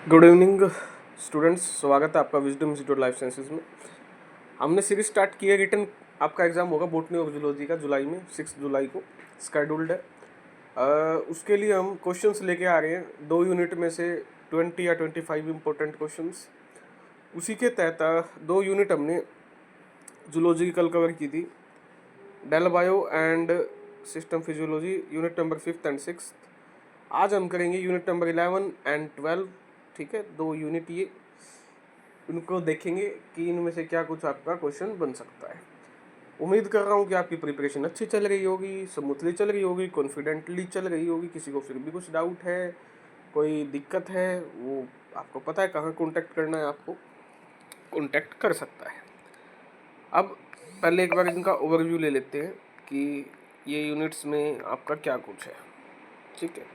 Good evening students, स्वागत है आपका विजडम इंस्टीट्यूट लाइफ साइंसेज में। हमने सीरीज स्टार्ट की है। रिटर्न आपका एग्जाम होगा बॉटनी और जूलॉजी का जुलाई में, 6 जुलाई को स्केड्यूल्ड है। उसके लिए हम क्वेश्चंस लेके आ रहे हैं 2 यूनिट में से 20 या 25 इंपॉर्टेंट क्वेश्चंस। उसी के तहत 2 यूनिट हमने जूलॉजी की कल कवर की थी, cell bio and system physiology, unit number 5th and 6th। आज हम करेंगे यूनिट नंबर 11 एंड 12। ठीक है, 2 यूनिट ये इनको देखेंगे कि इनमें से क्या कुछ आपका क्वेश्चन बन सकता है। उम्मीद कर रहा हूँ कि आपकी प्रिपरेशन अच्छी चल रही होगी, स्मूथली चल रही होगी, कॉन्फिडेंटली चल रही होगी। किसी को फिर भी कुछ डाउट है, कोई दिक्कत है, वो आपको पता है कहाँ कॉन्टैक्ट करना है, आपको कॉन्टैक्ट कर सकता है। अब पहले एक बार इनका ओवरव्यू ले लेते हैं कि ये यूनिट्स में आपका क्या कुछ है। ठीक है,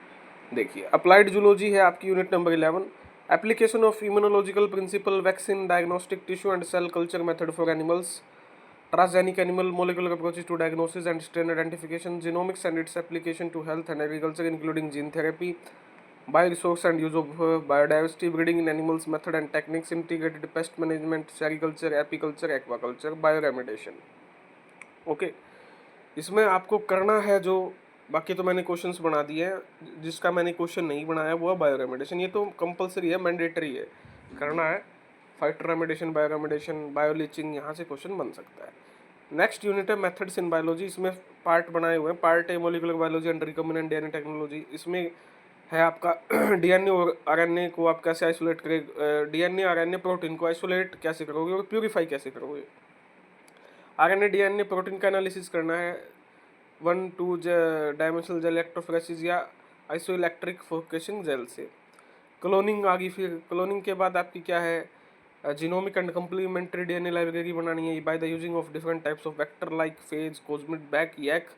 देखिए अप्लाइड जूलॉजी है आपकी unit number 11। Application of immunological principle, vaccine, diagnostic tissue and cell culture method for animals, transgenic animal, molecular approaches to diagnosis and strain identification, genomics and its application to health and agriculture including gene therapy, bioresource and use of biodiversity, breeding in animals, method and techniques, integrated pest management, sericulture, apiculture, aquaculture, bioremediation। Okay, इसमें आपको करना है जो, बाकी तो मैंने questions बना दिए हैं। जिसका मैंने क्वेश्चन नहीं बनाया वो है बायोरेमेडिएशन। ये तो कंपलसरी है, मैंडेटरी है, करना है। फाइटर रेमेडिएशन, बायोरेमेडिएशन, बायोलीचिंग, यहाँ से क्वेश्चन बन सकता है। नेक्स्ट यूनिट है मेथड्स इन बायोलॉजी। इसमें पार्ट बनाए हुए हैं। Part A molecular biology and recombinant DNA technology. इसमें है आपका डीएनए और आरएनए को आप कैसे आइसोलेट करेंगे, डीएनए आरएनए प्रोटीन को आइसोलेट कैसे करोगे और प्यूरिफाई कैसे करोगे। आरएनए डीएनए प्रोटीन का एनालिसिस करना है। 1-2 डायमेंशनल जेल इलेक्ट्रोफोरेसिस या आइसोइलेक्ट्रिक फोकसिंग जेल से। क्लोनिंग आ गई। फिर क्लोनिंग के बाद आपकी क्या है, genomic and complementary DNA library बनानी है by the using of different types of vector like phage, cosmid, BAC, YAC.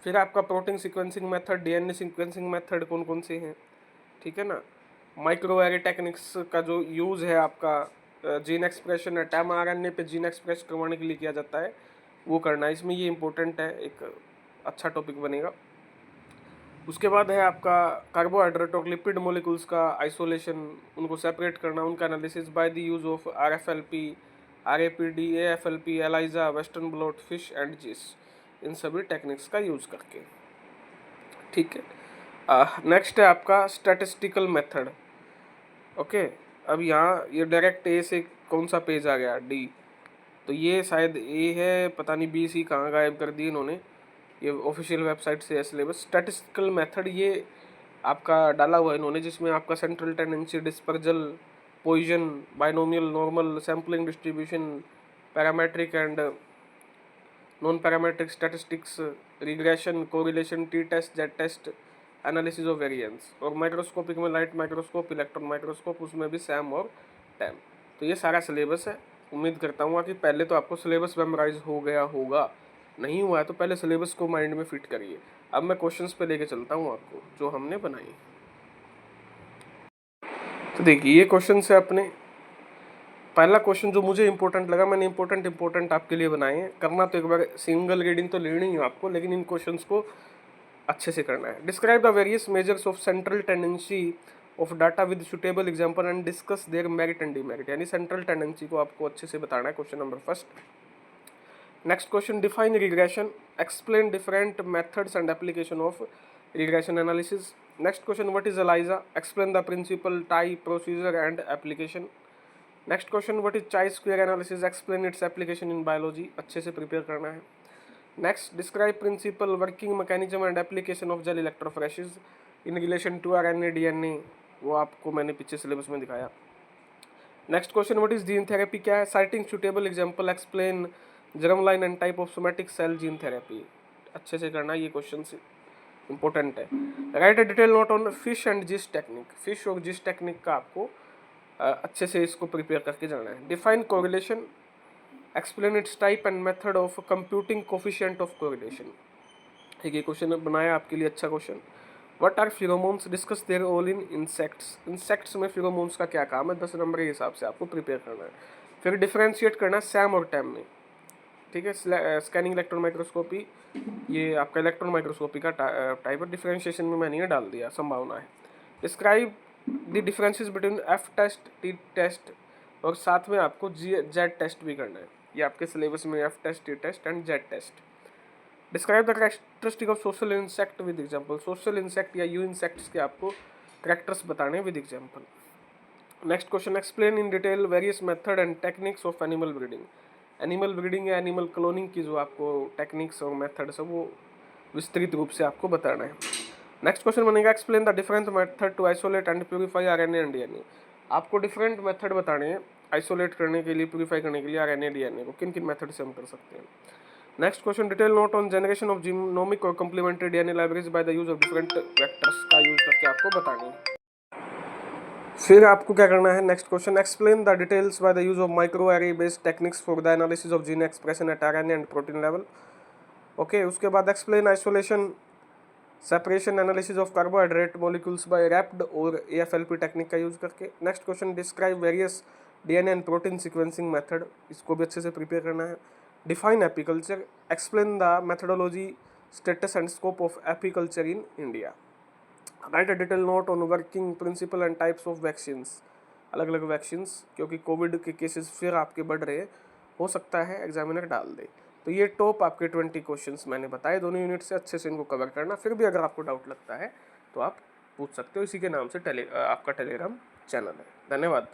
फिर आपका protein sequencing method, DNA sequencing method कौन कौन से हैं, ठीक है ना। माइक्रोएरे टेक्निक्स का जो यूज़ है आपका, जीन एक्सप्रेशन है, टैम आरएनए पे जीन एक्सप्रेस करवाने के लिए किया जाता है, वो करना है इसमें। ये इंपॉर्टेंट है, एक अच्छा टॉपिक बनेगा। उसके बाद है आपका कार्बोहाइड्रेट और लिपिड मोलिकुल्स का आइसोलेशन, उनको सेपरेट करना, उनका analysis by the use of RFLP, RAPD, AFLP, ELISA, western blot, FISH and GISH, इन सभी टेक्निक्स का यूज़ करके। ठीक है, नेक्स्ट है आपका स्टैटिस्टिकल मेथड। ओके, अब यहाँ ये डायरेक्ट ए से कौन सा पेज आ गया, D, तो ये शायद ए है, पता नहीं B C कहाँ गायब कर दी इन्होंने। ये ऑफिशियल वेबसाइट से है सिलेबस। स्टैटिस्टिकल मेथड ये आपका डाला हुआ है इन्होंने, जिसमें आपका central tendency, dispersal, Poisson, binomial, normal, sampling distribution, parametric and non parametric statistics, regression, correlation, t test, z test, analysis of variance, और माइक्रोस्कोपिक में लाइट माइक्रोस्कोप, इलेक्ट्रॉन माइक्रोस्कोप, उसमें भी सैम और टैम। तो ये सारा सिलेबस है। उम्मीद करता हूँ कि पहले तो आपको सिलेबस मेमोराइज हो गया होगा, नहीं हुआ है तो पहले सिलेबस को माइंड में फिट करिए। अब मैं क्वेश्चंस पे लेके चलता हूँ आपको जो हमने बनाई। तो देखिए ये क्वेश्चन है अपने। पहला क्वेश्चन जो मुझे इंपॉर्टेंट लगा, मैंने इंपॉर्टेंट आपके लिए बनाए हैं। करना तो एक बार सिंगल रीडिंग तो लेनी है आपको, लेकिन इन क्वेश्चंस को अच्छे से करना है। Describe the various measures of central tendency of data with suitable example and discuss their merit and demerit, यानी सेंट्रल टेंडेंसी को आपको अच्छे से बताना है। Question number first. Next question, define regression, explain different methods and application of regression analysis. Next question, what is ELISA, explain the principle, type, procedure and application. Next question, what is chi square analysis, explain its application in biology. अच्छे से prepare करना है। Next, describe principle, working mechanism and application of gel electrophoresis in relation to RNA DNA, वो आपको मैंने पीछे syllabus में दिखाया। Next question, what is gene therapy, क्या है, citing suitable example, explain germ line and type of somatic cell gene therapy. अच्छे से करना, ये क्वेश्चन इंपॉर्टेंट है। Write a detail note on FISH and GISH technique, FISH और GISH technique का आपको अच्छे से इसको प्रिपेयर करके जाना है। Define correlation, explain its type and method of computing coefficient of correlation. ठीक है, क्वेश्चन बनाया आपके लिए, अच्छा question. What are pheromones, discuss their role in insects, insects में फिरोमोन्स का क्या काम है, 10 नंबर के हिसाब से आपको प्रिपेयर करना है। फिर डिफरेंशिएट करना है सैम और टैम में। ठीक है, स्कैनिंग इलेक्ट्रॉन माइक्रोस्कोपी, ये आपका इलेक्ट्रॉन माइक्रोस्कोपी का टाइप है। डिफरेंशिएशन में मैंने ये डाल दिया, संभावना है। Describe the differences between F test, t test, और साथ में आपको जेड टेस्ट भी करना है। ये आपके सिलेबस में F test, t test and z test. Describe the characteristic of social insect with example. Social insect या यू इंसेक्ट्स के आपको कैरेक्टर्स बताने with example. Next question, explain in detail various method and techniques of animal breeding. Animal breeding या animal cloning की जो आपको techniques और मेथड्स है वो विस्तृत रूप से आपको बताना है। नेक्स्ट क्वेश्चन बनेगा, explain the different method to isolate and purify RNA and DNA. आपको डिफरेंट मेथड बताने हैं आइसोलेट करने के लिए, प्यूरिफाई करने के लिए आरएनए डीएनए को, किन किन मेथड से हम कर सकते हैं। Next question, detail note on generation of genomic और complementary DNA libraries by the use of different vectors का यूज करके आपको बतानी है। फिर आपको क्या करना है, next question, explain the details by the use of microarray based techniques for the analysis of gene expression at RNA and protein level. Okay, उसके बाद explain isolation, separation, analysis of carbohydrate molecules by rapid और एएफएलपी technique का use करके। Next question, describe various DNA and protein sequencing method, इसको भी अच्छे से prepare करना है। Define apiculture, explain the methodology, status and scope of apiculture in India. Right a detail note on working principle and types of vaccines. अलग अलग vaccines, क्योंकि Covid के केसेस फिर आपके बढ़ रहे हैं, हो सकता है एग्जामिनर डाल दे। तो ये टॉप आपके 20 क्वेश्चंस मैंने बताए दोनों यूनिट से, अच्छे से इनको कवर करना। फिर भी अगर आपको डाउट लगता है तो आप पूछ सकते हो, इसी के नाम से आपका टेलीग्राम चैनल है। धन्यवाद।